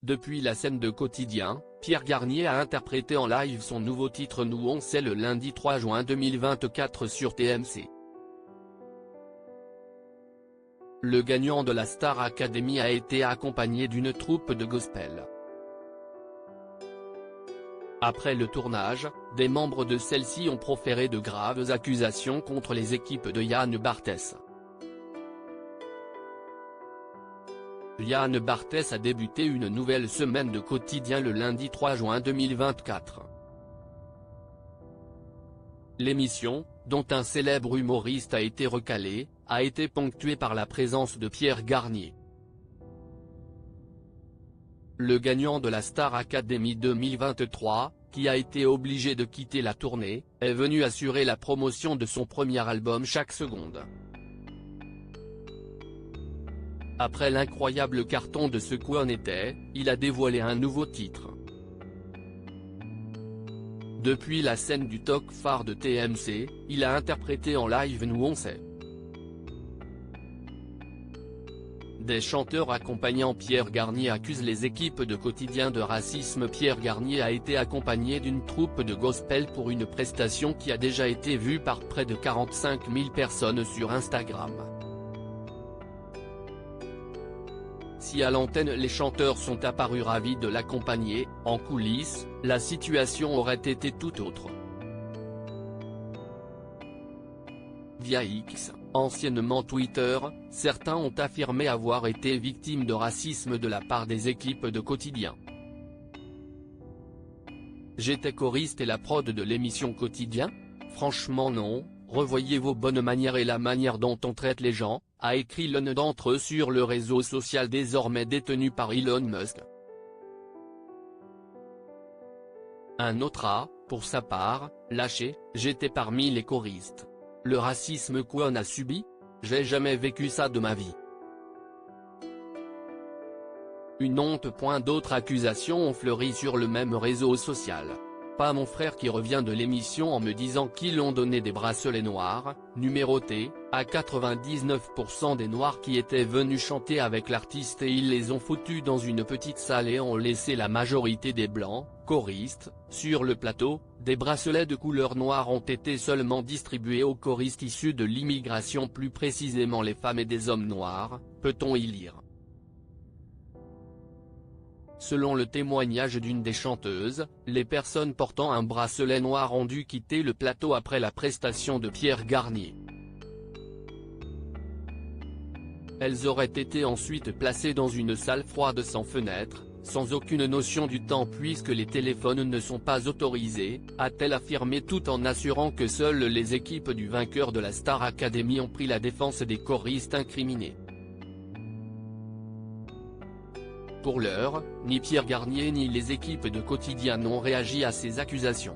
Depuis la scène de Quotidien, Pierre Garnier a interprété en live son nouveau titre Nous on sait le lundi 3 juin 2024 sur TMC. Le gagnant de la Star Academy a été accompagné d'une troupe de gospel. Après le tournage, des membres de celle-ci ont proféré de graves accusations contre les équipes de Yann Barthès. Yann Barthès a débuté une nouvelle semaine de Quotidien le lundi 3 juin 2024. L'émission, dont un célèbre humoriste a été recalé, a été ponctuée par la présence de Pierre Garnier. Le gagnant de la Star Academy 2023, qui a été obligé de quitter la tournée, est venu assurer la promotion de son premier album Chaque seconde. Après l'incroyable carton de Ce qu'on était, il a dévoilé un nouveau titre. Depuis la scène du talk phare de TMC, il a interprété en live Nous on sait. Des chanteurs accompagnant Pierre Garnier accusent les équipes de Quotidien de racisme. Pierre Garnier a été accompagné d'une troupe de gospel pour une prestation qui a déjà été vue par près de 45 000 personnes sur Instagram. Si à l'antenne les chanteurs sont apparus ravis de l'accompagner, en coulisses, la situation aurait été tout autre. Via X, anciennement Twitter, certains ont affirmé avoir été victimes de racisme de la part des équipes de Quotidien. J'étais choriste et la prod de l'émission Quotidien ? Franchement non, revoyez vos bonnes manières et la manière dont on traite les gens, a écrit l'un d'entre eux sur le réseau social désormais détenu par Elon Musk. Un autre a, pour sa part, lâché « J'étais parmi les choristes. Le racisme qu'on a subi ? J'ai jamais vécu ça de ma vie. » Une honte. D'autres accusations ont fleuri sur le même réseau social. Pas mon frère qui revient de l'émission en me disant qu'ils ont donné des bracelets noirs, numérotés, à 99% des noirs qui étaient venus chanter avec l'artiste et ils les ont foutus dans une petite salle et ont laissé la majorité des blancs, choristes, sur le plateau. Des bracelets de couleur noire ont été seulement distribués aux choristes issus de l'immigration, plus précisément les femmes et des hommes noirs, peut-on y lire. Selon le témoignage d'une des chanteuses, les personnes portant un bracelet noir ont dû quitter le plateau après la prestation de Pierre Garnier. Elles auraient été ensuite placées dans une salle froide sans fenêtre, sans aucune notion du temps puisque les téléphones ne sont pas autorisés, a-t-elle affirmé tout en assurant que seules les équipes du vainqueur de la Star Academy ont pris la défense des choristes incriminés. Pour l'heure, ni Pierre Garnier ni les équipes de Quotidien n'ont réagi à ces accusations.